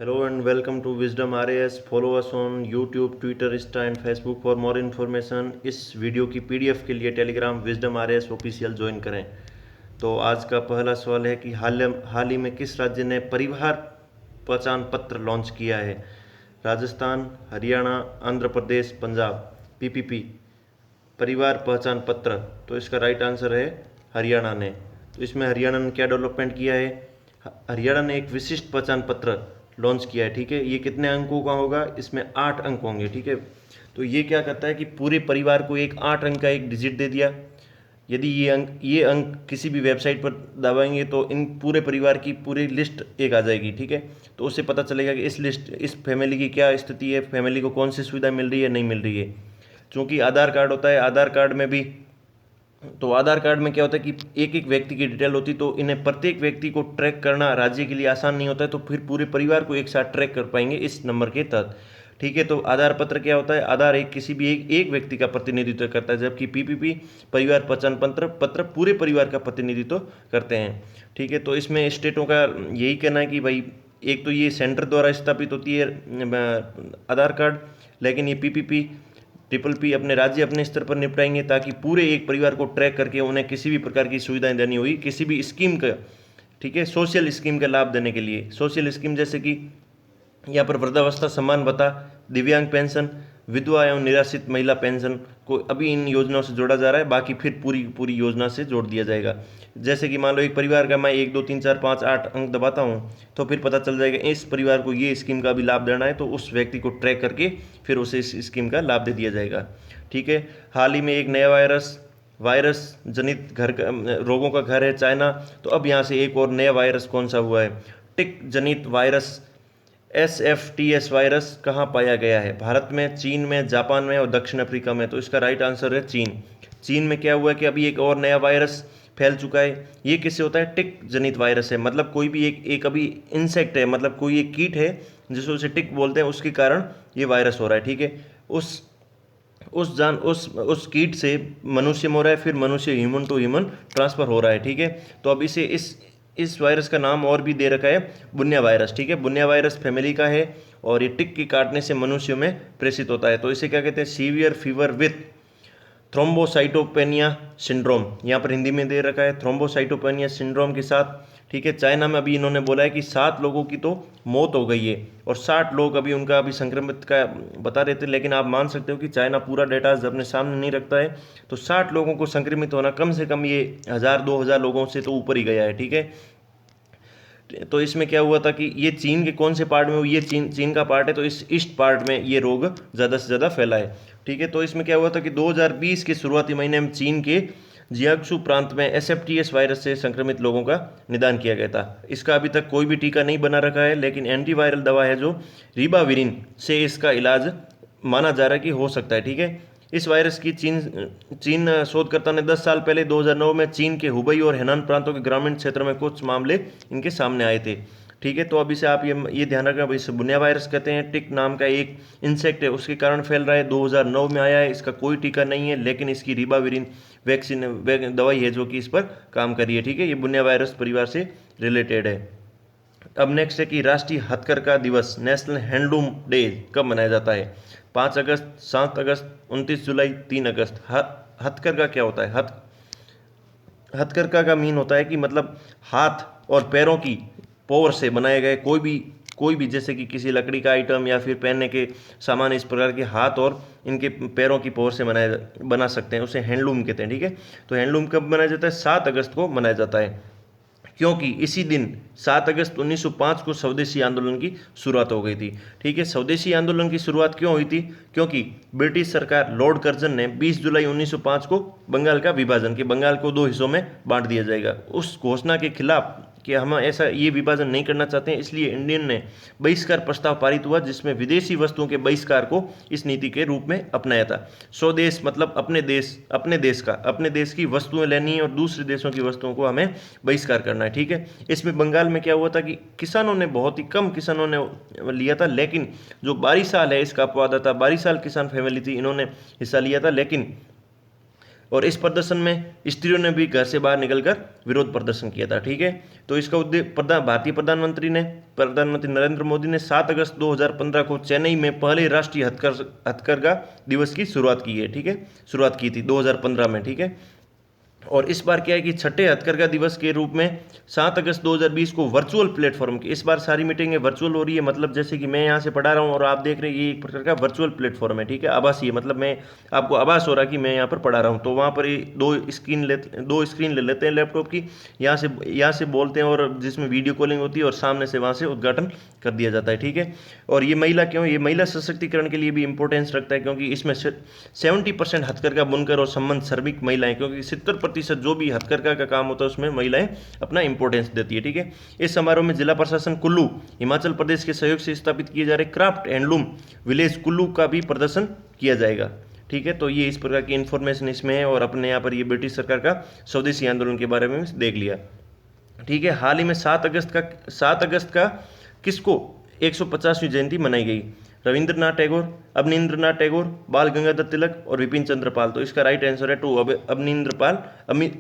Hello and welcome to Wisdom RAS. Follow us on YouTube, Twitter, Insta and Facebook for more information. इस video की PDF के लिए Telegram wisdom RAS official join करें। तो आज का पहला सवाल है कि हाल ही में किस राज्य ने परिवार पहचान पत्र लॉन्च किया है? राजस्थान, हरियाणा, आंध्र प्रदेश, पंजाब। पीपीपी परिवार पहचान पत्र। तो इसका राइट आंसर है हरियाणा ने। तो इसमें हरियाणा ने क्या डेवलपमेंट किया है? हरियाणा ने एक विशिष्ट पहचान पत्र लॉन्च किया है। ठीक है, ये कितने अंकों का होगा? इसमें 8 अंक होंगे। ठीक है, तो ये क्या करता है कि पूरे परिवार को एक 8 अंक का एक डिजिट दे दिया। यदि ये अंक किसी भी वेबसाइट पर दबाएंगे तो इन पूरे परिवार की पूरी लिस्ट एक आ जाएगी। ठीक है, तो उससे पता चलेगा कि इस फैमिली की क्या स्थिति है, फैमिली को कौन सी सुविधा मिल रही है, नहीं मिल रही है। क्योंकि आधार कार्ड होता है, आधार कार्ड में भी तो आधार कार्ड में क्या होता है कि एक एक व्यक्ति की डिटेल होती, तो इन्हें प्रत्येक व्यक्ति को ट्रैक करना राज्य के लिए आसान नहीं होता है, तो फिर पूरे परिवार को एक साथ ट्रैक कर पाएंगे इस नंबर के तहत। ठीक है, तो आधार पत्र क्या होता है? आधार किसी भी एक व्यक्ति का प्रतिनिधित्व करता है, जबकि पीपीपी परिवार पहचान पत्र पूरे परिवार का प्रतिनिधित्व करते हैं। ठीक है, तो इसमें स्टेटों का यही कहना है कि भाई एक तो ये सेंटर द्वारा स्थापित होती है आधार कार्ड, लेकिन ये पीपीपी ट्रिपल पी अपने राज्य अपने स्तर पर निपटाएंगे, ताकि पूरे एक परिवार को ट्रैक करके उन्हें किसी भी प्रकार की सुविधाएं देनी हुई, किसी भी स्कीम का, ठीक है, सोशल स्कीम का लाभ देने के लिए। सोशल स्कीम जैसे कि यहाँ पर वृद्धावस्था सम्मान भत्ता, दिव्यांग पेंशन, विधवा एवं निराश्रित महिला पेंशन को अभी इन योजनाओं से जोड़ा जा रहा है, बाकी फिर पूरी पूरी योजना से जोड़ दिया जाएगा। जैसे कि मान लो एक परिवार का मैं 1 2 3 4 5 8 अंक दबाता हूँ, तो फिर पता चल जाएगा इस परिवार को ये स्कीम का भी लाभ देना है, तो उस व्यक्ति को ट्रैक करके फिर उसे इस स्कीम का लाभ दे दिया जाएगा। ठीक है, हाल ही में एक नया वायरस जनित रोगों का घर है चाइना, तो अब यहाँ से एक और नया वायरस कौन सा हुआ है? टिक जनित वायरस SFTS वायरस कहाँ पाया गया है? भारत में, चीन में, जापान में और दक्षिण अफ्रीका में। तो इसका राइट आंसर है चीन। चीन में क्या हुआ है कि अभी एक और नया वायरस फैल चुका है। ये किससे होता है? टिक जनित वायरस है। मतलब कोई भी एक अभी इंसेक्ट है, मतलब कोई एक कीट है जिसको उसे टिक बोलते हैं, उसके कारण ये वायरस हो रहा है। ठीक है, उस कीट से मनुष्य में हो रहा है, फिर मनुष्य ह्यूमन टू ह्यूमन ट्रांसफर हो रहा है। ठीक है, तो अब इस वायरस का नाम और भी दे रखा है बुन्या वायरस। ठीक है, बुन्या वायरस फैमिली का है और ये टिक के काटने से मनुष्यों में प्रेषित होता है। तो इसे क्या कहते हैं? Severe fever with thrombocytopenia syndrome. यहाँ पर हिंदी में दे रखा है थ्रोम्बोसाइटोपेनिया सिंड्रोम के साथ। ठीक है, चाइना में अभी इन्होंने बोला है कि 7 लोगों की तो मौत हो गई है और 60 लोग अभी उनका अभी संक्रमित का बता रहे थे, लेकिन आप मान सकते हो कि चाइना पूरा डेटा अपने सामने नहीं रखता है, तो 60 लोगों को संक्रमित होना कम से कम ये 1000-2000 लोगों से तो ऊपर ही गया है। ठीक है, तो इसमें क्या हुआ था कि ये चीन के कौन से पार्ट में हुई? ये चीन का पार्ट है, तो इस ईस्ट पार्ट में ये रोग ज़्यादा से ज़्यादा फैला है। ठीक है, तो इसमें क्या हुआ था कि 2020 के शुरुआती महीने में चीन के जियाग्सू प्रांत में SFTS वायरस से संक्रमित लोगों का निदान किया गया था। इसका अभी तक कोई भी टीका नहीं बना रखा है, लेकिन एंटीवायरल दवा है जो रिबाविरिन से इसका इलाज माना जा रहा है कि हो सकता है। ठीक है, इस वायरस की चीन शोधकर्ता ने 10 साल पहले 2009 में चीन के हुबई और हेनान प्रांतों के ग्रामीण क्षेत्र में कुछ मामले इनके सामने आए थे। ठीक है, तो अब इसे आप ये ध्यान रखना, इसे बुनिया वायरस कहते हैं। टिक नाम का एक इंसेक्ट है, उसके कारण फैल रहा है। 2009 में आया है, इसका कोई टीका नहीं है, लेकिन इसकी रिबाविरिन दवाई है जो कि इस पर काम कर रही है। ठीक है, ये बुनिया वायरस परिवार से रिलेटेड है। अब नेक्स्ट है कि राष्ट्रीय हथकरघा दिवस, नेशनल हैंडलूम डे कब मनाया जाता है? 5 अगस्त, 7 अगस्त, 29 जुलाई, 3 अगस्त। हथकरघा क्या होता है? हथकरघा का मीन होता है कि मतलब हाथ और पैरों की पोर से बनाए गए कोई भी जैसे कि किसी लकड़ी का आइटम या फिर पहनने के सामान, इस प्रकार के हाथ और इनके पैरों की पोर से बना सकते हैं, उसे हैंडलूम कहते हैं। ठीक है, तो हैंडलूम कब मनाया जाता है? 7 अगस्त को मनाया जाता है, क्योंकि इसी दिन 7 अगस्त 1905 को स्वदेशी आंदोलन की शुरुआत हो गई थी। ठीक है, स्वदेशी आंदोलन की शुरुआत क्यों हुई थी? क्योंकि ब्रिटिश सरकार लॉर्ड कर्जन ने 20 जुलाई 1905 को बंगाल का विभाजन, कि बंगाल को 2 हिस्सों में बांट दिया जाएगा, उस घोषणा के खिलाफ कि हम ऐसा ये विभाजन नहीं करना चाहते हैं, इसलिए इंडियन ने बहिष्कार प्रस्ताव पारित हुआ, जिसमें विदेशी वस्तुओं के बहिष्कार को इस नीति के रूप में अपनाया था। स्वदेश मतलब अपने देश की वस्तुएं लेनी है और दूसरे देशों की वस्तुओं को हमें बहिष्कार करना है। ठीक है, इसमें बंगाल में क्या हुआ था कि किसानों ने, बहुत ही कम किसानों ने लिया था, लेकिन जो बारिशाल है इसका अपवाद था, बारिशाल किसान फैमिली थी, इन्होंने हिस्सा लिया था, लेकिन और इस प्रदर्शन में स्त्रियों ने भी घर से बाहर निकलकर विरोध प्रदर्शन किया था। ठीक है, तो इसका उद्देश्य भारतीय प्रधानमंत्री नरेंद्र मोदी ने 7 अगस्त 2015 को चेन्नई में पहले राष्ट्रीय हथकरघा दिवस की शुरुआत की है। ठीक है, शुरुआत की थी 2015 में। ठीक है, और इस बार क्या है कि छठे हथकरघा दिवस के रूप में 7 अगस्त 2020 को वर्चुअल प्लेटफॉर्म की इस बार सारी मीटिंगें वर्चुअल हो रही है। मतलब जैसे कि मैं यहाँ से पढ़ा रहा हूँ और आप देख रहे हैं, ये एक प्रकार का वर्चुअल प्लेटफॉर्म है। ठीक है, आभासी, मतलब मैं आपको आभास हो रहा है कि मैं यहाँ पर पढ़ा रहा हूँ। तो वहाँ पर दो स्क्रीन ले लेते हैं लैपटॉप की, यहाँ से बोलते हैं और जिसमें वीडियो कॉलिंग होती है और सामने से वहाँ से उद्घाटन कर दिया जाता है। ठीक है, और ये महिला सशक्तिकरण के लिए भी इंपॉर्टेंस रखता है, क्योंकि इसमें 70% हथकरघा बुनकर और संबंध श्रमिक महिलाएं, क्योंकि 70% जो भी हथकरघा का काम होता है उसमें महिलाएं अपना इंपॉर्टेंस देती है। ठीक है, इस समारोह में जिला प्रशासन कुल्लू हिमाचल प्रदेश के सहयोग से स्थापित किए जा रहे क्राफ्ट हैंडलूम विलेज कुल्लू का भी प्रदर्शन किया जाएगा। ठीक है, तो ये इस प्रकार की इंफॉर्मेशन इसमें है, और अपने यहाँ पर ये ब्रिटिश सरकार का स्वदेशी आंदोलन के बारे में देख लिया। ठीक है, हाल ही में 7 अगस्त का किसको 150वीं जयंती मनाई गई? रविंद्रनाथ टैगोर, अवनींद्रनाथ टैगोर, बाल गंगाधर तिलक और विपिन चंद्र पाल। तो इसका राइट आंसर है 2,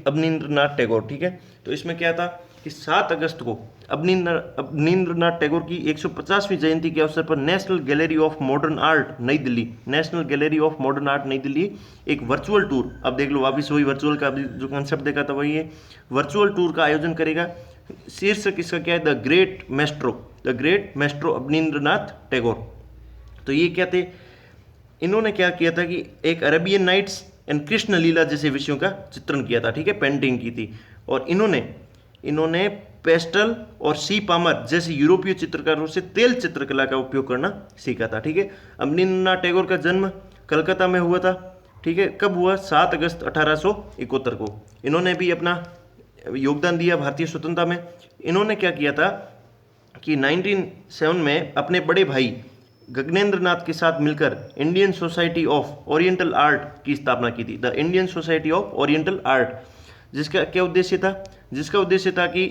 अवनींद्रनाथ टैगोर। ठीक है, तो इसमें क्या था कि 7 अगस्त को अवनींद्रनाथ टैगोर की 150वीं जयंती के अवसर पर national gallery of modern art नई दिल्ली एक वर्चुअल टूर, अब देख लो वापिस वही वर्चुअल का जो कंसेप्ट देखा था वही है, वर्चुअल टूर का आयोजन करेगा। शीर्षक इसका क्या है? The great maestro Abanindranath Tagore. तो ये क्या थे, इन्होंने क्या किया था कि एक अरेबियन नाइट्स एंड कृष्ण लीला जैसे विषयों का चित्रण किया था। ठीक है, पेंटिंग की थी, और इन्होंने पेस्टल और सी पामर जैसे यूरोपीय चित्रकारों से तेल चित्रकला का उपयोग करना सीखा था। ठीक है, अवनींद्रनाथ टैगोर का जन्म कलकत्ता में हुआ था। ठीक है, कब हुआ? 7 अगस्त 1871 को। इन्होंने भी अपना योगदान दिया भारतीय स्वतंत्रता में। इन्होंने क्या किया था कि 1907 में अपने बड़े भाई गगनेंद्र नाथ के साथ मिलकर Indian society of oriental art की स्थापना की थी, the Indian society of oriental art, जिसका क्या उद्देश्य था? जिसका उद्देश्य था कि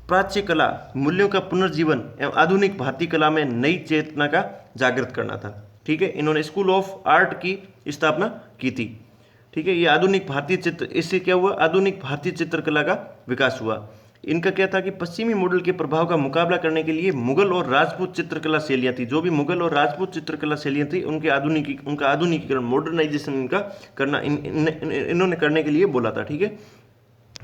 प्राच्य कला मूल्यों का पुनर्जीवन एवं आधुनिक भारतीय कला में नई चेतना का जागृत करना था। ठीक है, इन्होंने स्कूल ऑफ आर्ट की स्थापना की थी। ठीक है, ये आधुनिक भारतीय इससे क्या हुआ? आधुनिक भारतीय चित्रकला का विकास हुआ। इनका क्या था कि पश्चिमी मॉडल के प्रभाव का मुकाबला करने के लिए मुगल और राजपूत चित्रकला शैलियाँ थी, जो भी मुगल और राजपूत चित्रकला शैलियाँ थी उनका आधुनिकीकरण मॉडर्नाइजेशन इनका करना इन्होंने करने के लिए बोला था। ठीक है,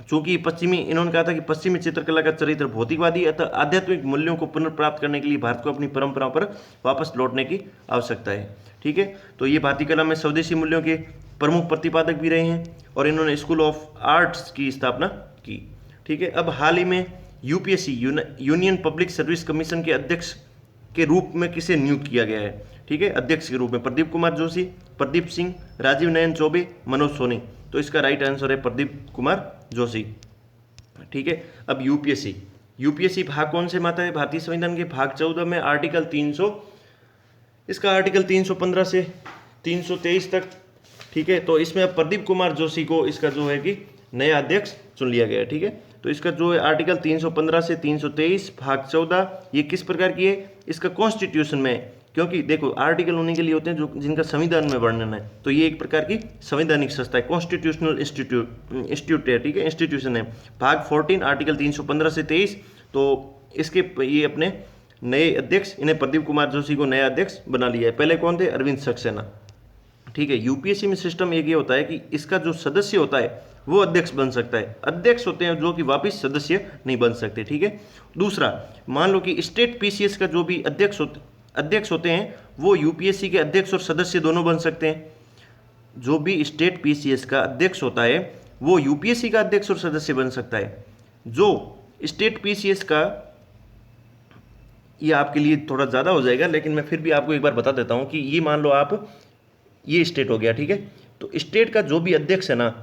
चूंकि इन्होंने कहा था कि पश्चिमी चित्रकला का चरित्र भौतिकवादी अतः आध्यात्मिक मूल्यों को पुनर्प्राप्त करने के लिए भारत को अपनी परंपराओं पर वापस लौटने की आवश्यकता है। ठीक है, तो ये भारतीय कला में स्वदेशी मूल्यों के प्रमुख प्रतिपादक भी रहे हैं, और इन्होंने स्कूल ऑफ आर्ट्स की स्थापना की। ठीक है, अब हाल ही में UPSC union public service commission के अध्यक्ष के रूप में किसे नियुक्त किया गया है? ठीक है, अध्यक्ष के रूप में प्रदीप कुमार जोशी, प्रदीप सिंह, राजीव नयन चौबे, मनोज सोनी। तो इसका राइट आंसर है प्रदीप कुमार जोशी। ठीक है, अब यूपीएससी भाग कौन से में आता है? भारतीय संविधान के भाग 14 में आर्टिकल 315 से 323 तक। ठीक है, तो इसमें अब प्रदीप कुमार जोशी को इसका जो है कि नया अध्यक्ष चुन लिया गया है। ठीक है, तो इसका जो है आर्टिकल 315 से 323 भाग 14 ये किस प्रकार की है? इसका कॉन्स्टिट्यूशन में, क्योंकि देखो आर्टिकल उन्हीं के लिए होते हैं जो जिनका संविधान में वर्णन है, तो ये एक प्रकार की संवैधानिक संस्था है, कॉन्स्टिट्यूशनल इंस्टीट्यूट है। ठीक है, इंस्टीट्यूशन है। भाग 14 आर्टिकल 315 से 23, तो इसके ये अपने नए अध्यक्ष, इन्हें प्रदीप कुमार जोशी को नया अध्यक्ष बना लिया है। पहले कौन थे? अरविंद सक्सेना। ठीक है, यूपीएससी में सिस्टम एक ये होता है कि इसका जो सदस्य होता है वो अध्यक्ष बन सकता है, अध्यक्ष होते हैं जो कि वापिस सदस्य नहीं बन सकते। ठीक है, दूसरा, मान लो कि स्टेट पीसीएस का जो भी अध्यक्ष होते हैं वो यूपीएससी के अध्यक्ष और सदस्य दोनों बन सकते हैं। जो भी स्टेट पीसीएस का अध्यक्ष होता है वो यूपीएससी का अध्यक्ष और सदस्य बन सकता है। जो स्टेट पीसीएस का, ये आपके लिए थोड़ा ज़्यादा हो जाएगा लेकिन मैं फिर भी आपको एक बार बता देता हूँ कि ये मान लो आप, ये स्टेट हो गया। ठीक है, तो स्टेट का जो भी अध्यक्ष है ना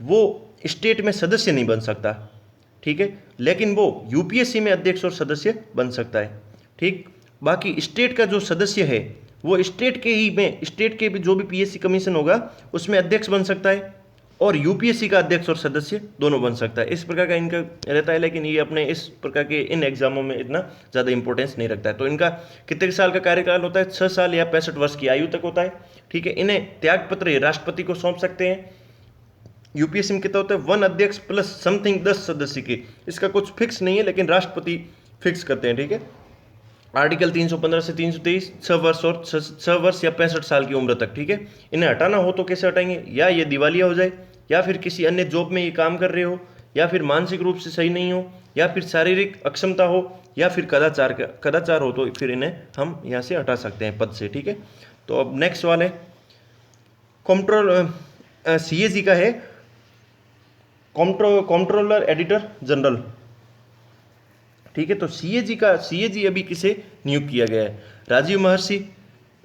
वो स्टेट में सदस्य नहीं बन सकता। ठीक है, लेकिन वो यूपीएससी में अध्यक्ष और सदस्य बन सकता है। ठीक, बाकी स्टेट का जो सदस्य है वो स्टेट के भी जो भी पीएससी कमीशन होगा उसमें अध्यक्ष बन सकता है, और यूपीएससी का अध्यक्ष और सदस्य दोनों बन सकता है। इस प्रकार का इनका रहता है, लेकिन ये अपने इस प्रकार के इन एग्जामों में इतना ज़्यादा इंपॉर्टेंस नहीं रखता है। तो इनका कितने साल का कार्यकाल होता है? 6 साल या 65 वर्ष की आयु तक होता है। ठीक है, इन्हें त्यागपत्र राष्ट्रपति को सौंप सकते हैं। यूपीएससी में कितना होता है, 1 अध्यक्ष प्लस समथिंग 10 सदस्य के, इसका कुछ फिक्स नहीं है, लेकिन राष्ट्रपति फिक्स करते हैं, ठीक है। आर्टिकल 315 से 323, 6 वर्ष और 6 वर्ष या 65 साल की उम्र तक, ठीक है। इन्हें हटाना हो तो कैसे हटाएंगे, या ये दिवालिया हो जाए, या फिर किसी अन्य जॉब में ये काम कर रहे हो, या फिर मानसिक रूप से सही नहीं हो, या फिर शारीरिक अक्षमता हो, या फिर कदाचार हो, तो फिर इन्हें हम यहाँ से हटा सकते हैं पद से, ठीक है। तो अब नेक्स्ट सवाल है कंट्रोल सीएजी का है, कंट्रोलर एडिटर जनरल, ठीक है। तो सीएजी अभी किसे नियुक्त किया गया है, राजीव महर्षि,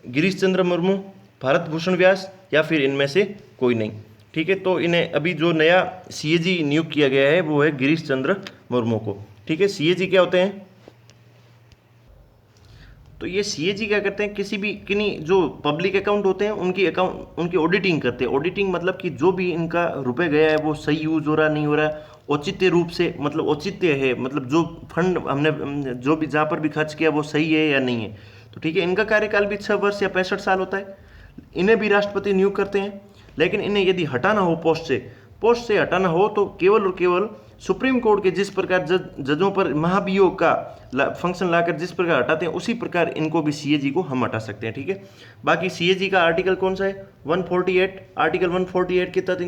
गिरीश चंद्र मुर्मू, भारत भूषण व्यास, या फिर इनमें से कोई नहीं, ठीक है। तो इन्हें अभी जो नया सीएजी नियुक्त किया गया है वो है गिरीश चंद्र मुर्मू को, ठीक है। सीएजी क्या होते हैं, तो ये सीएजी क्या करते हैं, किन्हीं जो पब्लिक अकाउंट होते हैं उनकी ऑडिटिंग करते हैं। ऑडिटिंग मतलब कि जो भी इनका रुपए गया है वो सही यूज हो रहा नहीं हो रहा, औचित्य रूप से, मतलब औचित्य है, मतलब जो फंड हमने जो भी जहाँ पर भी खर्च किया वो सही है या नहीं है, तो ठीक है। इनका कार्यकाल भी 6 वर्ष या 65 साल होता है। इन्हें भी राष्ट्रपति नियुक्त करते हैं, लेकिन इन्हें यदि हटाना हो पोस्ट से हटाना हो तो केवल और केवल सुप्रीम कोर्ट के जिस प्रकार जजों पर महाभियोग का फंक्शन लाकर जिस प्रकार हटाते हैं उसी प्रकार इनको भी सीएजी को हम हटा सकते हैं, ठीक है। बाकी सीएजी का आर्टिकल कौन सा है, 148, आर्टिकल 148 के तहत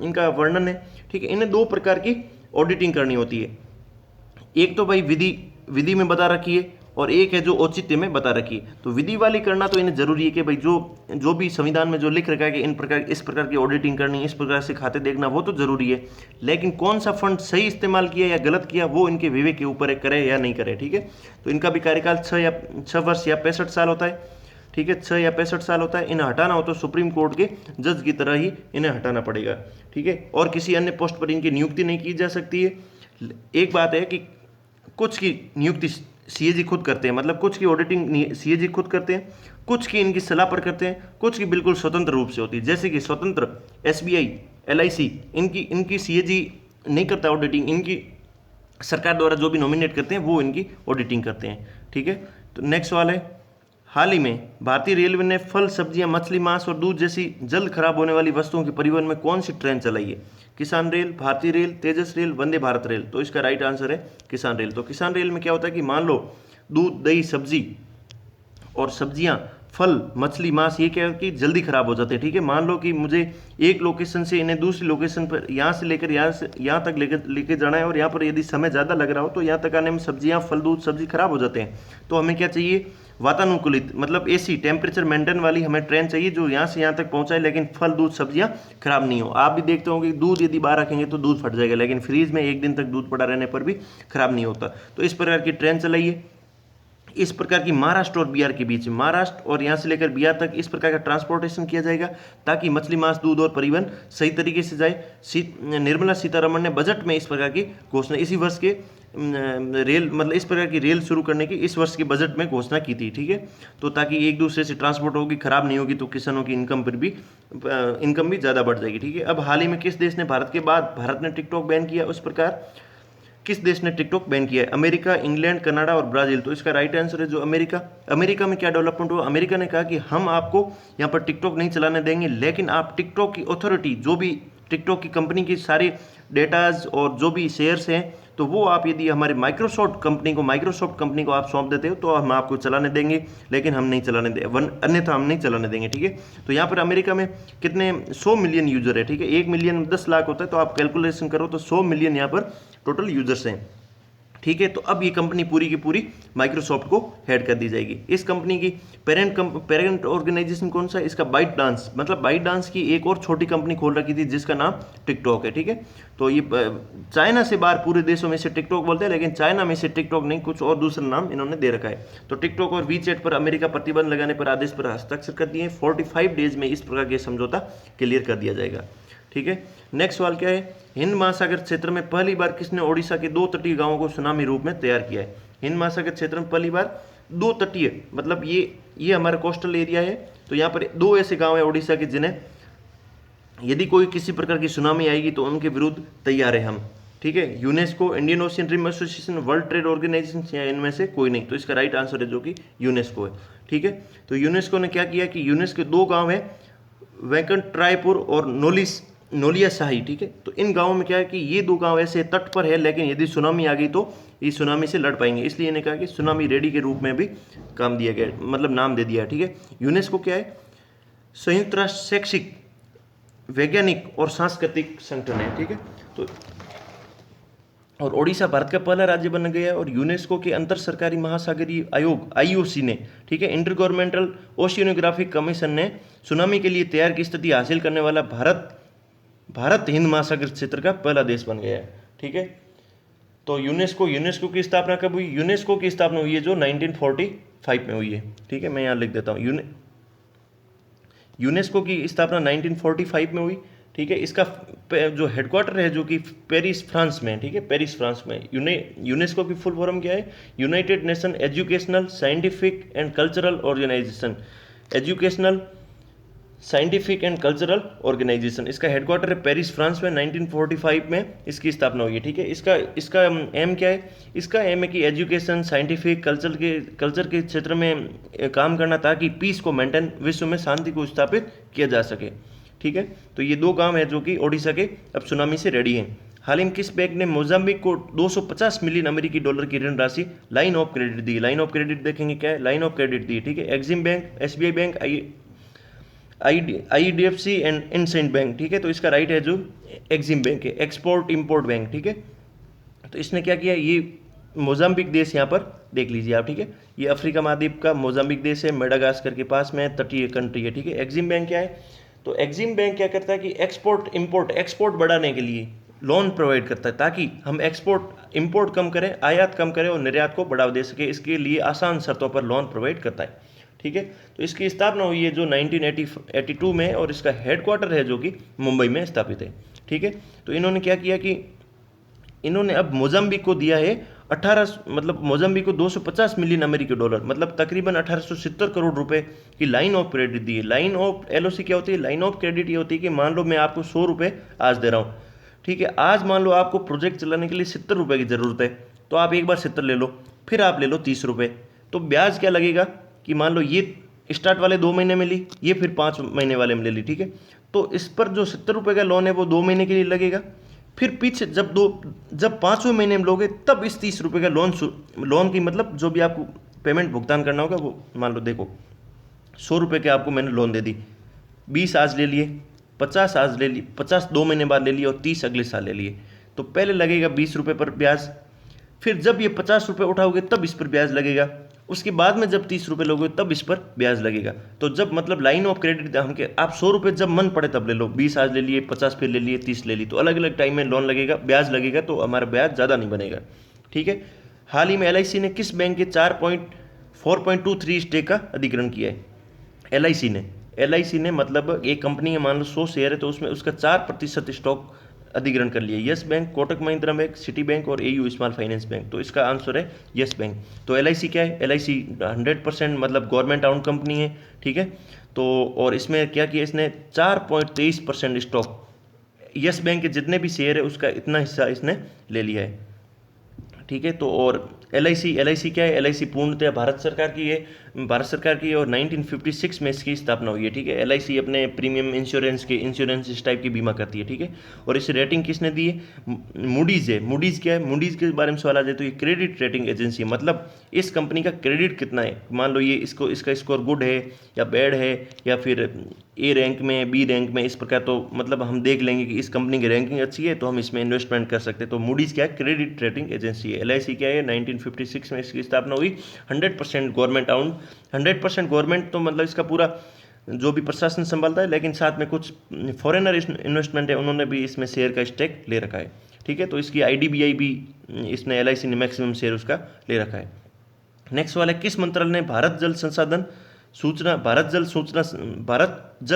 इनका वर्णन है, ठीक है। इन्हें 2 प्रकार की ऑडिटिंग करनी होती है, एक तो भाई विधि में बता रखी है, और एक है जो औचित्य में बता रखी है। तो विधि वाली करना तो इन्हें जरूरी है कि भाई जो भी संविधान में जो लिख रखा है कि इस प्रकार की ऑडिटिंग करनी, इस प्रकार से खाते देखना, वो तो जरूरी है। लेकिन कौन सा फंड सही इस्तेमाल किया या गलत किया वो इनके विवेक के ऊपर है, करे या नहीं करे, ठीक है। तो इनका भी कार्यकाल 6 वर्ष या 65 साल होता है, ठीक है। 6 या 65 साल होता है। इन्हें हटाना हो तो सुप्रीम कोर्ट के जज की तरह ही इन्हें हटाना पड़ेगा, ठीक है। और किसी अन्य पोस्ट पर इनकी नियुक्ति नहीं की जा सकती है। एक बात है कि कुछ की नियुक्ति सीएजी खुद करते हैं, मतलब कुछ की ऑडिटिंग सीएजी खुद करते हैं, कुछ की इनकी सलाह पर करते हैं, कुछ की बिल्कुल स्वतंत्र रूप से होती है। जैसे कि स्वतंत्र एसबीआई, एलआईसी, इनकी सीएजी नहीं करता ऑडिटिंग, इनकी सरकार द्वारा जो भी नॉमिनेट करते हैं वो इनकी ऑडिटिंग करते हैं, ठीक है। तो नेक्स्ट सवाल है, हाल ही में भारतीय रेलवे ने फल, सब्जियां, मछली, मांस और दूध जैसी जल्द खराब होने वाली वस्तुओं के परिवहन में कौन सी ट्रेन चलाई है, किसान रेल, भारतीय रेल, तेजस रेल, वंदे भारत रेल। तो इसका राइट आंसर है किसान रेल। तो किसान रेल में क्या होता है कि मान लो दूध, दही, सब्जी और सब्जियां, फल, मछली, मांस, ये क्या है कि जल्दी खराब हो जाते हैं, ठीक है। मान लो कि मुझे एक लोकेशन से इन्हें दूसरी लोकेशन पर यहाँ से लेकर यहाँ तक लेके जाना है, और यहाँ पर यदि समय ज़्यादा लग रहा हो तो यहाँ तक आने में सब्जियाँ, फल, दूध, सब्जी खराब हो जाते हैं। तो हमें क्या चाहिए, वातानुकूलित, मतलब एसी टेम्परेचर मेंटेन वाली हमें ट्रेन चाहिए जो यहाँ से यहाँ तक पहुँचाए, लेकिन फल, दूध, सब्जियाँ खराब नहीं हो। आप भी देखते होंगे दूध यदि बाहर रखेंगे तो दूध फट जाएगा, लेकिन फ्रीज में 1 दिन तक दूध पड़ा रहने पर भी खराब नहीं होता। तो इस प्रकार की ट्रेन चलाइए। इस प्रकार की महाराष्ट्र और बिहार के बीच, महाराष्ट्र और यहाँ से लेकर बिहार तक इस प्रकार का ट्रांसपोर्टेशन किया जाएगा ताकि मछली, मांस, दूध और परिवहन सही तरीके से जाए। निर्मला सीतारमण ने बजट में इस प्रकार की घोषणा इसी वर्ष के रेल, मतलब इस प्रकार की रेल शुरू करने की इस वर्ष के बजट में घोषणा की थी, ठीक है। तो ताकि एक दूसरे से ट्रांसपोर्ट होगी, खराब नहीं होगी, तो किसानों की इनकम भी ज़्यादा बढ़ जाएगी, ठीक है। अब हाल ही में किस देश ने भारत ने टिकटॉक बैन किया, उस प्रकार किस देश ने टिकटॉक बैन किया है, अमेरिका, इंग्लैंड, कनाडा और ब्राजील। तो इसका राइट आंसर है जो अमेरिका में क्या डेवलपमेंट हुआ, अमेरिका ने कहा कि हम आपको यहाँ पर टिकटॉक नहीं चलाने देंगे, लेकिन आप टिकटॉक की अथॉरिटी, जो भी टिकटॉक की कंपनी की सारी डेटाज और जो भी शेयर्स हैं, तो वो आप यदि हमारे माइक्रोसॉफ्ट कंपनी को आप सौंप देते हो तो हम आपको चलाने देंगे, लेकिन हम नहीं चलाने अन्यथा हम नहीं चलाने देंगे, ठीक है। तो यहाँ पर अमेरिका में कितने 100 मिलियन यूजर है, ठीक है। 1 मिलियन में 10 लाख होता है, तो आप कैलकुलेशन करो तो 100 मिलियन यहाँ पर टोटल यूजर्स हैं, ठीक है। तो अब ये कंपनी पूरी की पूरी माइक्रोसॉफ्ट को हेड कर दी जाएगी। इस कंपनी की पेरेंट ऑर्गेनाइजेशन कौन सा है, इसका बाइट डांस, मतलब बाइट डांस की एक और छोटी कंपनी खोल रखी थी जिसका नाम टिकटॉक है, ठीक है। तो ये चाइना से बाहर पूरे देशों में से टिकटॉक बोलते हैं, लेकिन चाइना में से टिकटॉक नहीं, कुछ और दूसरा नाम इन्होंने दे रखा है। तो टिकटॉक और वीचैट पर अमेरिका प्रतिबंध लगाने पर आदेश पर हस्ताक्षर कर दिए। 45 डेज में इस प्रकार के समझौता क्लियर कर दिया जाएगा, ठीक है। नेक्स्ट सवाल क्या है, हिंद महासागर क्षेत्र में पहली बार किसने ओडिशा के 2 तटीय गांवों को सुनामी रूप में तैयार किया है। हिंद महासागर क्षेत्र में पहली बार 2 तटीय, मतलब ये हमारा कोस्टल एरिया है, तो यहाँ पर 2 ऐसे गांव है ओडिशा के जिन्हें यदि कोई किसी प्रकार की सुनामी आएगी तो उनके विरुद्ध तैयार है हम, ठीक है। UNESCO, Indian Ocean Rim Association, World Trade Organization, या इनमें से कोई नहीं। तो इसका राइट आंसर है जो कि यूनेस्को है, ठीक है। तो यूनेस्को ने क्या किया कि यूनेस्को के 2 गाँव है, वेंकट ट्रायपुर और नोलिया शाही, ठीक है। तो इन गांवों में क्या है कि ये दो गांव ऐसे तट पर है, लेकिन यदि सुनामी आ गई तो ये सुनामी से लड़ पाएंगे, इसलिए इन्हें कहा कि सुनामी रेडी के रूप में भी काम दिया गया, मतलब नाम दे दिया है, ठीक है। यूनेस्को क्या है? संयुक्त राष्ट्र शैक्षिक, वैज्ञानिक और सांस्कृतिक संगठन है, ठीक है। तो और ओडिशा भारत का पहला राज्य बन गया है, और यूनेस्को के अंतर सरकारी महासागरीय आयोग आईओसी ने, ठीक है, इंटर गवर्नमेंटल ओशियोनोग्राफिक कमीशन ने सुनामी के लिए तैयार की स्थिति हासिल करने वाला भारत हिंद महासागर क्षेत्र का पहला देश बन गया है, ठीक है। तो यूनेस्को की स्थापना कब हुई? यूनेस्को की स्थापना हुई है जो 1945 में हुई है, ठीक है। मैं यहाँ लिख देता हूँ, यूनेस्को की स्थापना 1945 में हुई, ठीक है। इसका जो हेडक्वार्टर है जो कि पेरिस फ्रांस में, ठीक है, पेरिस फ्रांस में। यूनेस्को की फुल फॉर्म क्या है? United Nation Educational, Scientific and Cultural Organization. Educational, Scientific and Cultural Organization, इसका हेडक्वार्टर है पेरिस फ्रांस में। 1945 में इसकी स्थापना हुई है, ठीक है। इसका एम क्या है? इसका एम है कि एजुकेशन, साइंटिफिक, कल्चर के क्षेत्र में काम करना, ताकि पीस को मेंटेन, विश्व में शांति को स्थापित किया जा सके, ठीक है। तो ये दो गांव हैं जो कि ओडिशा के अब सुनामी से रेडी हैं। हाल ही में किस बैंक ने मोजाम्बिक को 250 मिलियन अमेरिकी डॉलर की ऋण राशि line of credit the? Line of credit देखेंगे क्या है? लाइन ऑफ क्रेडिट दी, ठीक है। Exim bank, SBI bank, IDFC and IndusInd bank, ठीक है। तो इसका राइट है जो एक्सिम बैंक है, एक्सपोर्ट इंपोर्ट बैंक, ठीक है। तो इसने क्या किया? ये मोजाम्बिक देश यहाँ पर देख लीजिए आप, ठीक है। ये अफ्रीका महाद्वीप का मोजाम्बिक देश है, मेडागास्कर के पास में तटीय कंट्री है, ठीक है। एक्सिम बैंक क्या है? तो एक्सिम बैंक क्या करता है कि एक्सपोर्ट बढ़ाने के लिए लोन प्रोवाइड करता है, ताकि हम इंपोर्ट कम करें, आयात कम करें और निर्यात को बढ़ावा दे सके, इसके लिए आसान शर्तों पर लोन प्रोवाइड करता है, ठीक है। तो इसकी स्थापना हुई है जो 1982 में, और इसका हेडक्वार्टर है जो कि मुंबई में स्थापित है, ठीक है। तो इन्होंने क्या किया कि इन्होंने अब मोजाम्बिक को दिया है मोजाम्बिक को 250 मिलियन अमेरिकी डॉलर, मतलब तकरीबन 1870 करोड़ रुपए की लाइन ऑफ क्रेडिट दी है। लाइन ऑफ LOC क्या होती है? लाइन ऑफ क्रेडिट ये होती है कि मान लो मैं आपको 100 रुपये आज दे रहा हूँ, ठीक है। आज मान लो आपको प्रोजेक्ट चलाने के लिए 70 रुपये की ज़रूरत है, तो आप एक बार 70 ले लो, फिर आप ले लो 30 रुपये। तो ब्याज क्या लगेगा कि मान लो ये स्टार्ट वाले 2 महीने में ली, ये फिर 5 महीने वाले में ले ली, ठीक है। तो इस पर जो 70 रुपये का लोन है वो 2 महीने के लिए लगेगा, फिर पीछे जब 5वें महीने में लोगे तब इस 30 रुपये का लोन की, मतलब जो भी आपको पेमेंट भुगतान करना होगा वो, मान लो देखो 100 रुपये के आपको मैंने लोन दे दी, 20 आज ले लिए, 50 आज ले लिए, 50 2 महीने बाद ले लिए और 30 अगले साल ले लिए। तो पहले लगेगा 20 रुपये पर ब्याज, फिर जब ये 50 रुपये उठाओगे तब इस पर ब्याज लगेगा, उसके बाद में जब 30 रुपये लोगे तब इस पर ब्याज लगेगा। तो जब मतलब लाइन ऑफ क्रेडिट हम के आप 100 रुपये जब मन पड़े तब ले लो, 20 आज ले लिए, 50 फिर ले लिए, 30 ले ली, तो अलग अलग टाइम में लोन लगेगा, ब्याज लगेगा, तो हमारा ब्याज ज़्यादा नहीं बनेगा, ठीक है। हाल ही में LIC ने किस बैंक के 4.23 स्टेक का अधिग्रहण किया है? LIC ने मतलब एक कंपनी है, मान लो 100 शेयर है, तो उसमें उसका 4% स्टॉक अधिग्रहण कर लिया। Yes bank, Kotak Mahindra bank, city bank और AU स्मॉल फाइनेंस बैंक। तो इसका आंसर है यस बैंक। तो LIC क्या है? LIC 100% मतलब गवर्नमेंट आउंड कंपनी है, ठीक है। तो और इसमें क्या किया इसने? 4.23% स्टॉक, यस बैंक के जितने भी शेयर है उसका इतना हिस्सा इसने ले लिया है, ठीक है। तो और LIC क्या है? LIC पूर्णतः भारत सरकार की है, और 1956 में इसकी स्थापना हुई है, ठीक है। LIC अपने प्रीमियम इंश्योरेंस इस टाइप की बीमा करती है, ठीक है। और इसे रेटिंग किसने दी है? मूडीज़ है। मूडीज़ क्या है? मूडीज़ के बारे में सवाल आ जाए तो ये क्रेडिट रेटिंग एजेंसी है, मतलब इस कंपनी का क्रेडिट कितना है, मान लो ये इसका स्कोर गुड है या बैड है या फिर A रैंक में, B रैंक में, इस प्रकार। तो मतलब हम देख लेंगे कि इस कंपनी की रैंकिंग अच्छी है तो हम इसमें इन्वेस्टमेंट कर सकते हैं। तो मूडीज़ क्या है? क्रेडिट रेटिंग एजेंसी है। LIC क्या है? 1956 में इसकी स्थापना हुई, 100% गवर्नमेंट आउंड। 100% गवर्नमेंट तो मतलब इसका पूरा जो भी प्रशासन संभालता है, लेकिन साथ में कुछ फॉरेनर इन्वेस्टमेंट है, उन्होंने भी इसमें शेयर का स्टेक ले रखा है, ठीक है। तो इसकी IDBI भी इसने LIC ने मैक्सिमम शेयर उसका ले रखा है। नेक्स्ट वाला है, किस मंत्रालय ने भारत जल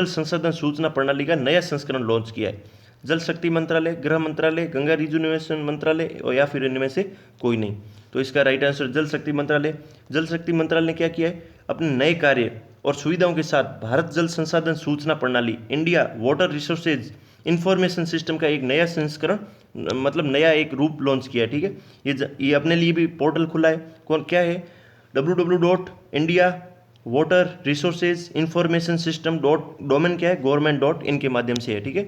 संसाधन सूचना प्रणाली का नया संस्करण लॉन्च किया है? जल शक्ति मंत्रालय, गृह मंत्रालय, गंगा रिजुवेनेशन मंत्रालय और या फिर इनमें से कोई नहीं। तो इसका राइट आंसर जल शक्ति मंत्रालय। जल शक्ति मंत्रालय ने क्या किया है? अपने नए कार्य और सुविधाओं के साथ भारत जल संसाधन सूचना प्रणाली, India water resources information system का एक नया संस्करण, मतलब नया एक रूप लॉन्च किया है, ठीक है। ये अपने लिए भी पोर्टल खुला है, कौन क्या है? www.india water resources information system domain क्या है? government.in के माध्यम से है, ठीक है।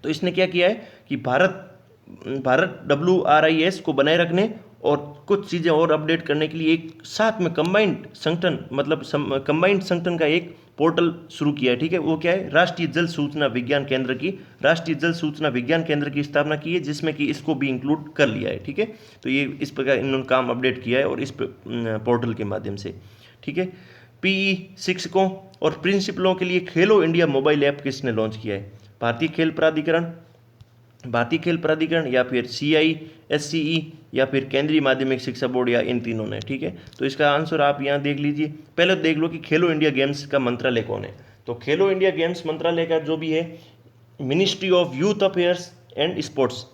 तो इसने क्या किया है कि भारत WRIS को बनाए रखने और कुछ चीज़ें और अपडेट करने के लिए एक साथ में कंबाइंड संगठन, मतलब कंबाइंड संगठन का एक पोर्टल शुरू किया है। ठीक है, वो क्या है, राष्ट्रीय जल सूचना विज्ञान केंद्र की स्थापना की है, जिसमें कि इसको भी इंक्लूड कर लिया है। ठीक है, तो ये इस प्रकार इन्होंने काम अपडेट किया है और इस पोर्टल के माध्यम से। ठीक है, PE शिक्षकों और प्रिंसिपलों के लिए खेलो इंडिया मोबाइल ऐप किसने लॉन्च किया है? भारतीय खेल प्राधिकरण या फिर CISCE या फिर केंद्रीय माध्यमिक शिक्षा बोर्ड, या इन तीनों ने। ठीक है, तो इसका आंसर आप यहाँ देख लीजिए। पहले देख लो कि खेलो इंडिया गेम्स का मंत्रालय कौन है। तो खेलो इंडिया गेम्स मंत्रालय का जो भी है, ministry of youth affairs and sports,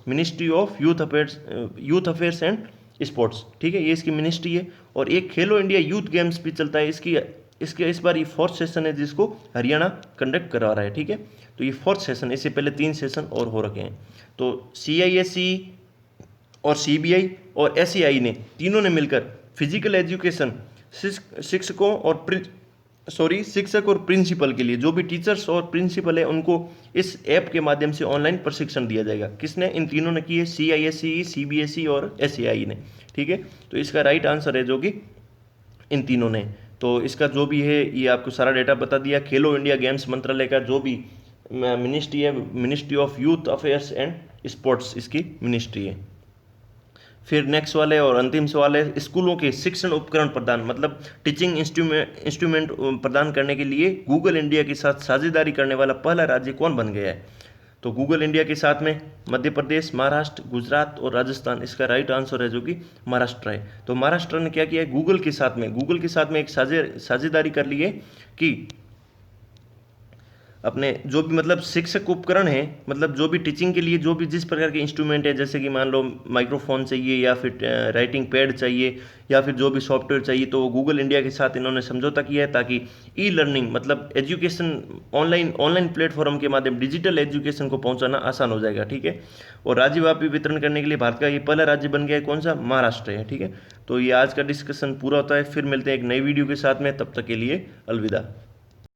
youth affairs and sports. ठीक है, ये इसकी मिनिस्ट्री है। और एक खेलो इंडिया यूथ गेम्स भी चलता है, इसके इस बार ये 4th सेशन है जिसको हरियाणा कंडक्ट करा रहा है। ठीक है, तो ये 4th सेशन, इससे पहले 3 सेशन और हो रखे हैं। तो CISCE और CBI और SAI ने तीनों ने मिलकर फिजिकल एजुकेशन शिक्षक और प्रिंसिपल के लिए, जो भी टीचर्स और प्रिंसिपल है, उनको इस ऐप के माध्यम से ऑनलाइन प्रशिक्षण दिया जाएगा। किसने? इन तीनों ने की है, CISCE, CBSE और SAI ने। ठीक है, तो इसका राइट आंसर है जो कि इन तीनों ने। तो इसका जो भी है ये आपको सारा डेटा बता दिया। खेलो इंडिया गेम्स मंत्रालय का जो भी मिनिस्ट्री है, ministry of youth affairs and sports इसकी मिनिस्ट्री है। फिर नेक्स्ट वाले और अंतिम सवाल है, स्कूलों के शिक्षण उपकरण प्रदान, मतलब टीचिंग इंस्ट्रूमेंट प्रदान करने के लिए गूगल इंडिया के साथ साझेदारी करने वाला पहला राज्य कौन बन गया है? तो गूगल इंडिया के साथ में मध्य प्रदेश, महाराष्ट्र, गुजरात और राजस्थान। इसका राइट आंसर है जो कि महाराष्ट्र है। तो महाराष्ट्र ने क्या किया है, गूगल के साथ में एक साझेदारी कर ली है कि अपने जो भी मतलब शिक्षक उपकरण है, मतलब जो भी टीचिंग के लिए जो भी जिस प्रकार के इंस्ट्रूमेंट है, जैसे कि मान लो माइक्रोफोन चाहिए या फिर राइटिंग पैड चाहिए या फिर जो भी सॉफ्टवेयर चाहिए, तो वो गूगल इंडिया के साथ इन्होंने समझौता किया है, ताकि लर्निंग मतलब एजुकेशन ऑनलाइन प्लेटफॉर्म के माध्यम डिजिटल एजुकेशन को पहुंचाना आसान हो जाएगा। ठीक है, और राज्यव्यापी वितरण करने के लिए भारत का ये पहला राज्य बन गया है। कौन सा? महाराष्ट्र है। ठीक है, तो ये आज का डिस्कशन पूरा होता है। फिर मिलते हैं एक नई वीडियो के साथ में, तब तक के लिए अलविदा।